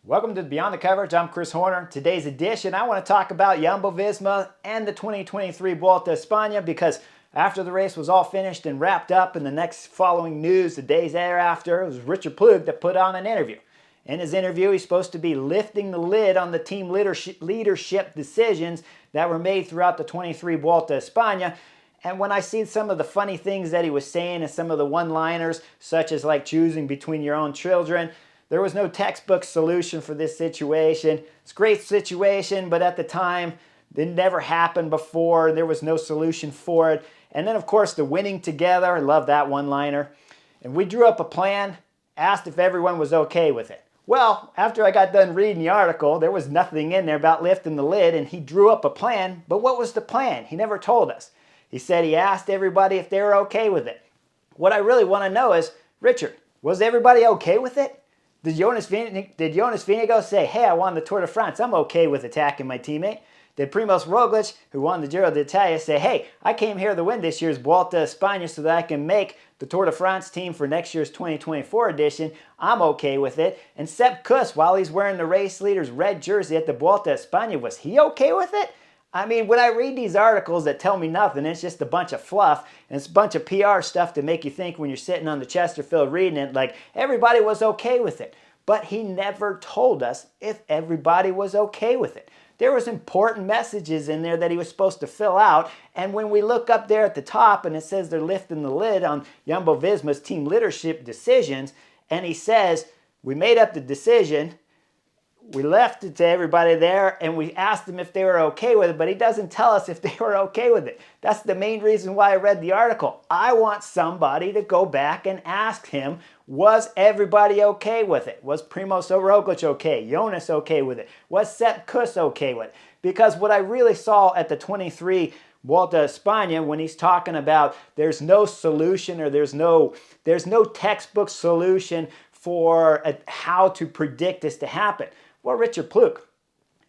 Welcome to Beyond the Coverage. I'm Chris Horner. Today's edition, I want to talk about Visma and the 2023 Vuelta a España because after the race was all finished and wrapped up, and the next following news, the days thereafter, it was Richard Plug that put on an interview. In his interview, he's supposed to be lifting the lid on the team leadership decisions that were made throughout the 23 Vuelta a España. And when I see some of the funny things that he was saying and some of the one-liners, such as like choosing between your own children, there was no textbook solution for this situation. It's a great situation, but at the time, it never happened before. There was no solution for it. And then, of course, the winning together. I love that one-liner. And we drew up a plan, asked if everyone was okay with it. Well, after I got done reading the article, there was nothing in there about lifting the lid, and he drew up a plan. But what was the plan? He never told us. He said he asked everybody if they were okay with it. What I really want to know is, Richard, was everybody okay with it? Did Jonas Vingegaard say, hey, I won the Tour de France, I'm okay with attacking my teammate? Did Primoz Roglic, who won the Giro d'Italia, say, hey, I came here to win this year's Vuelta a España so that I can make the Tour de France team for next year's 2024 edition, I'm okay with it? And Sepp Kuss, while he's wearing the race leader's red jersey at the Vuelta a España, was he okay with it? I mean, when I read these articles that tell me nothing, it's just a bunch of fluff, and it's a bunch of PR stuff to make you think when you're sitting on the Chesterfield reading it, like everybody was okay with it. But he never told us if everybody was okay with it. There was important messages in there that he was supposed to fill out, and when we look up there at the top and it says they're lifting the lid on Jumbo-Visma's team leadership decisions, and he says, we made up the decision, we left it to everybody there, and we asked them if they were okay with it, but he doesn't tell us if they were okay with it. That's the main reason why I read the article. I want somebody to go back and ask him, was everybody okay with it? Was Primoz Roglic okay? Jonas okay with it? Was Sepp Kuss okay with it? Because what I really saw at the 23 Vuelta a España, when he's talking about there's no solution or there's no textbook solution for how to predict this to happen. Well, Richard Plug,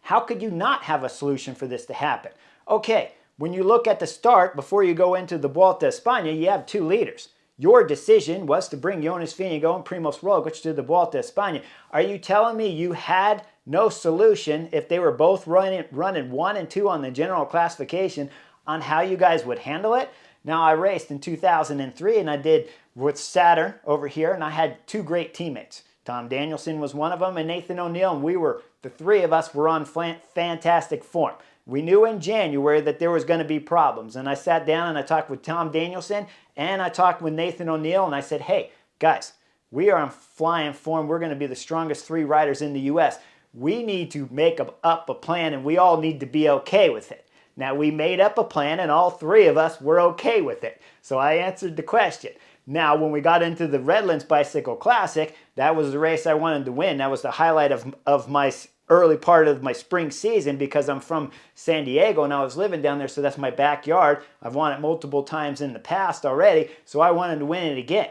how could you not have a solution for this to happen? Okay, when you look at the start, before you go into the Vuelta a España, you have two leaders. Your decision was to bring Jonas Vingegaard and Primoz Roglic to the Vuelta a España. Are you telling me you had no solution if they were both running 1 and 2 on the general classification on how you guys would handle it? Now, I raced in 2003, and I did with Saturn over here, and I had two great teammates. Tom Danielson was one of them, and Nathan O'Neill, and the three of us were on fantastic form. We knew in January that there was going to be problems, and I sat down and I talked with Tom Danielson, and I talked with Nathan O'Neill, and I said, hey, guys, we are on flying form. We're going to be the strongest 3 riders in the U.S. We need to make up a plan, and we all need to be okay with it. Now, we made up a plan, and all 3 of us were okay with it. So I answered the question. Now, when we got into the Redlands Bicycle Classic, that was the race I wanted to win. That was the highlight of my early part of my spring season because I'm from San Diego and I was living down there, so that's my backyard. I've won it multiple times in the past already, so I wanted to win it again.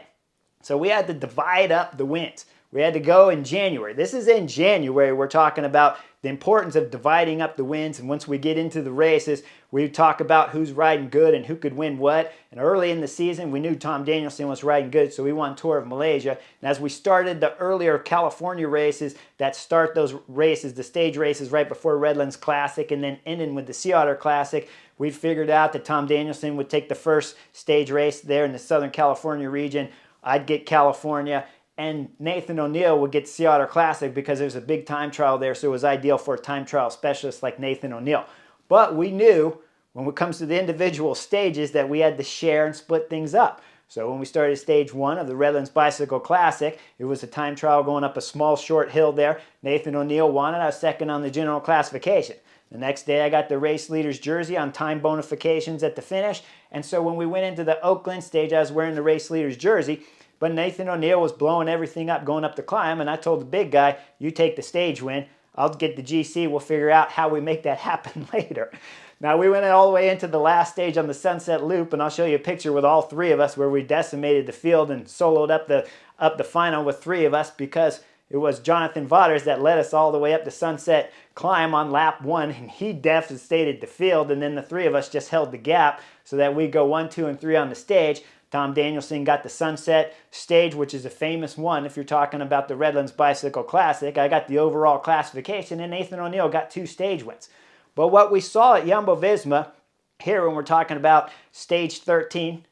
So we had to divide up the wins. We had to go in January. This is in January. We're talking about the importance of dividing up the wins. And once we get into the races, we talk about who's riding good and who could win what. And early in the season, we knew Tom Danielson was riding good, so we won Tour of Malaysia. And as we started the earlier California races that start those races, the stage races right before Redlands Classic and then ending with the Sea Otter Classic, we figured out that Tom Danielson would take the first stage race there in the Southern California region. I'd get California. And Nathan O'Neill would get Sea Otter Classic because there's a big time trial there, so it was ideal for a time trial specialist like Nathan O'Neill. But we knew when it comes to the individual stages that we had to share and split things up. So when we started stage 1 of the Redlands Bicycle Classic, it was a time trial going up a small short hill there. Nathan O'Neill won it. I was second on the general classification. The next day I got the race leader's jersey on time bonifications at the finish. And so when we went into the Oakland stage, I was wearing the race leader's jersey. But Nathan O'Neill was blowing everything up going up the climb, and I told the big guy, you take the stage win, I'll get the GC, we'll figure out how we make that happen later. Now we went all the way into the last stage on the Sunset Loop, and I'll show you a picture with all 3 of us where we decimated the field and soloed up the final with 3 of us because it was Jonathan Vaughters that led us all the way up the Sunset Climb on lap 1, and he devastated the field, and then the 3 of us just held the gap so that we go 1, 2, and 3 on the stage. Tom Danielson got the Sunset stage, which is a famous one if you're talking about the Redlands Bicycle Classic. I got the overall classification, and Nathan O'Neill got 2 stage wins. But what we saw at Jumbo-Visma here when we're talking about stage 13,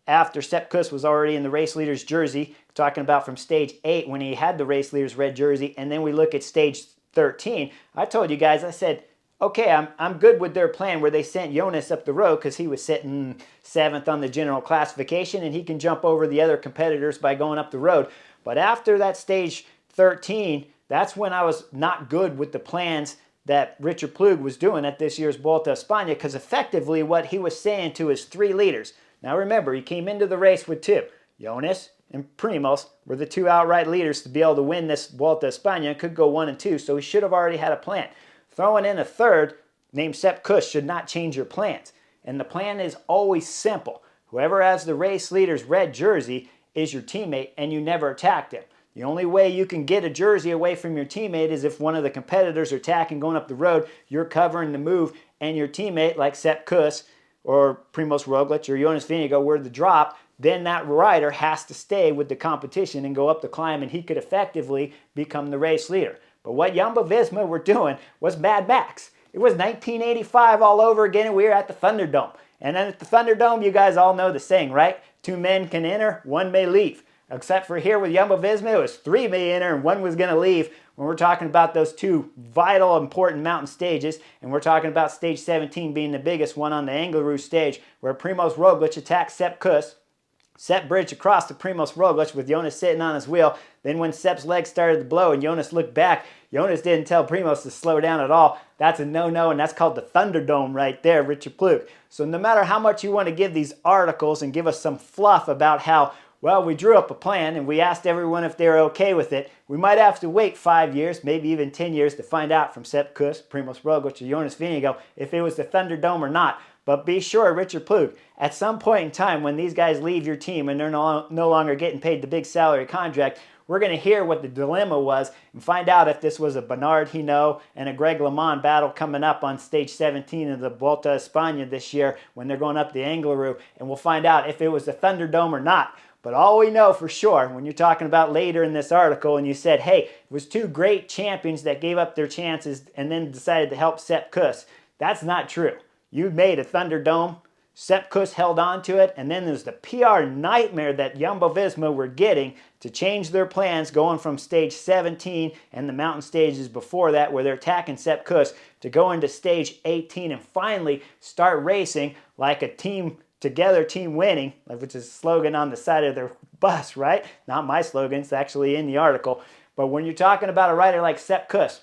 after Sepp Kuss was already in the race leader's jersey, talking about from stage 8 when he had the race leader's red jersey, and then we look at stage 13, I told you guys, I said, okay, I'm good with their plan where they sent Jonas up the road because he was sitting 7th on the general classification and he can jump over the other competitors by going up the road. But after that stage 13, that's when I was not good with the plans that Richard Plug was doing at this year's Vuelta a España, because effectively what he was saying to his 3 leaders. Now remember, he came into the race with 2. Jonas and Primoz were the 2 outright leaders to be able to win this Vuelta a España and could go 1 and 2, so he should have already had a plan. Throwing in a 3rd named Sepp Kuss should not change your plans. And the plan is always simple. Whoever has the race leader's red jersey is your teammate, and you never attack them. The only way you can get a jersey away from your teammate is if one of the competitors are attacking going up the road, you're covering the move, and your teammate, like Sepp Kuss or Primoz Roglic or Jonas Vingegaard, were the drop, then that rider has to stay with the competition and go up the climb, and he could effectively become the race leader. But what Jumbo-Visma were doing was Mad Max. It was 1985 all over again, and we were at the Thunderdome. And then at the Thunderdome, you guys all know the saying, right? 2 men can enter, 1 may leave. Except for here with Jumbo-Visma, it was 3 may enter and 1 was going to leave when we're talking about those 2 vital, important mountain stages. And we're talking about stage 17 being the biggest one on the Angliru stage, where Primoz Roglic attacked Sepp Kuss. Sepp bridged across to Primoz Roglic with Jonas sitting on his wheel. Then when Sepp's leg started to blow and Jonas looked back, Jonas didn't tell Primoz to slow down at all. That's a no-no, and that's called the Thunderdome right there, Richard Plug. So no matter how much you want to give these articles and give us some fluff about how, well, we drew up a plan and we asked everyone if they were okay with it, we might have to wait 5 years, maybe even 10 years to find out from Sepp Kuss, Primoz Roglic, or Jonas Vingegaard if it was the Thunderdome or not. But be sure, Richard Plug, at some point in time when these guys leave your team and they're no longer getting paid the big salary contract, we're going to hear what the dilemma was and find out if this was a Bernard Hinault and a Greg LeMond battle coming up on stage 17 of the Vuelta a España this year when they're going up the Angliru, and we'll find out if it was the Thunderdome or not. But all we know for sure, when you're talking about later in this article and you said, hey, it was 2 great champions that gave up their chances and then decided to help Sepp Kuss, that's not true. You made a Thunderdome, Sepp Kuss held on to it, and then there's the PR nightmare that Jumbo-Visma were getting to change their plans going from stage 17 and the mountain stages before that where they're attacking Sepp Kuss to go into stage 18 and finally start racing like a team together, team winning, which is a slogan on the side of their bus, right? Not my slogan, it's actually in the article. But when you're talking about a rider like Sepp Kuss,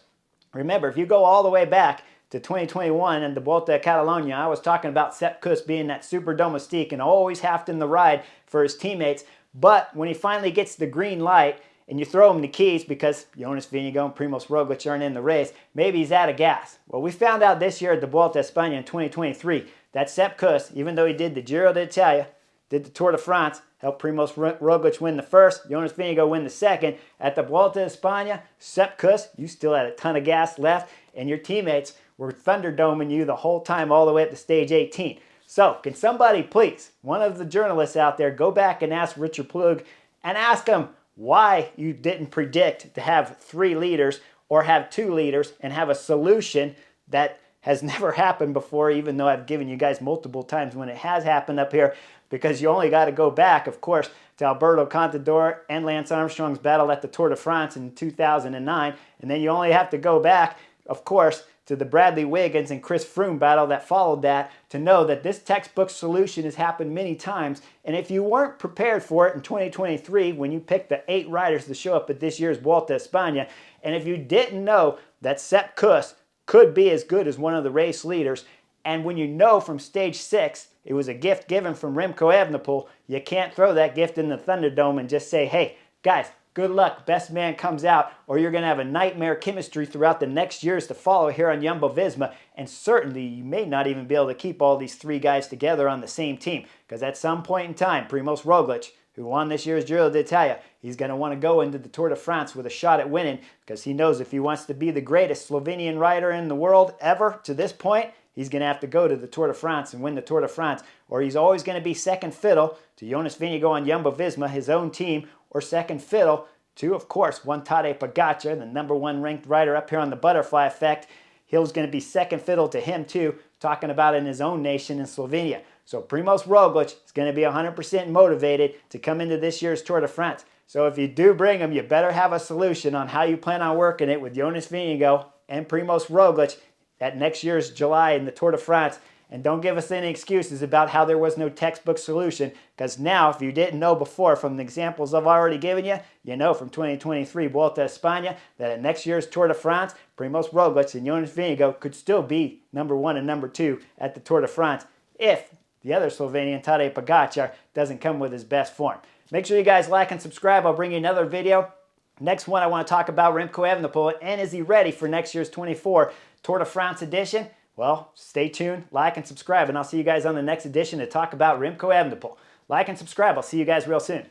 remember, if you go all the way back to 2021 and the Vuelta a Catalunya, I was talking about Sepp Kuss being that super domestique and always having the ride for his teammates. But when he finally gets the green light and you throw him the keys because Jonas Vingegaard and Primoz Roglic aren't in the race, maybe he's out of gas. Well, we found out this year at the Vuelta a España in 2023 that Sepp Kuss, even though he did the Giro d'Italia, did the Tour de France, helped Primoz Roglic win the first, Jonas Vingegaard win the second. At the Vuelta a España, Sepp Kuss, you still had a ton of gas left, and your teammates were Thunderdoming you the whole time all the way up to stage 18. So, can somebody please, one of the journalists out there, go back and ask Richard Plug and ask him why you didn't predict to have 3 leaders or have 2 leaders and have a solution that has never happened before, even though I've given you guys multiple times when it has happened up here, because you only got to go back, of course, to Alberto Contador and Lance Armstrong's battle at the Tour de France in 2009, and then you only have to go back, of course, to the Bradley Wiggins and Chris Froome battle that followed that to know that this textbook solution has happened many times. And if you weren't prepared for it in 2023 when you picked the 8 riders to show up at this year's Vuelta a España, and if you didn't know that Sepp Kuss could be as good as one of the race leaders, and when you know from stage 6 it was a gift given from Remco Evenepoel, you can't throw that gift in the Thunderdome and just say, hey, guys, good luck, best man comes out, or you're going to have a nightmare chemistry throughout the next years to follow here on Jumbo-Visma, and certainly you may not even be able to keep all these 3 guys together on the same team, because at some point in time, Primoz Roglic, who won this year's Giro d'Italia, he's going to want to go into the Tour de France with a shot at winning, because he knows if he wants to be the greatest Slovenian rider in the world ever to this point, he's going to have to go to the Tour de France and win the Tour de France, or he's always going to be second fiddle to Jonas Vingegaard on Jumbo-Visma, his own team, or second fiddle to, of course, one Tadej Pogacar, the #1 ranked rider up here on the Butterfly Effect. He's going to be second fiddle to him too, talking about in his own nation in Slovenia. So Primož Roglič is going to be 100% motivated to come into this year's Tour de France. So if you do bring him, you better have a solution on how you plan on working it with Jonas Vingegaard and Primož Roglič at next year's July in the Tour de France. And don't give us any excuses about how there was no textbook solution, because now, if you didn't know before from the examples I've already given you, you know from 2023 Vuelta a España that at next year's Tour de France, Primož Roglič and Jonas Vingegaard could still be #1 and #2 at the Tour de France if the other Slovenian, Tadej Pogacar, doesn't come with his best form. Make sure you guys like and subscribe. I'll bring you another video. Next one, I want to talk about Remco Evenepoel, and is he ready for next year's 24 Tour de France edition? Well, stay tuned, like, and subscribe, and I'll see you guys on the next edition to talk about Remco Evenepoel. Like and subscribe. I'll see you guys real soon.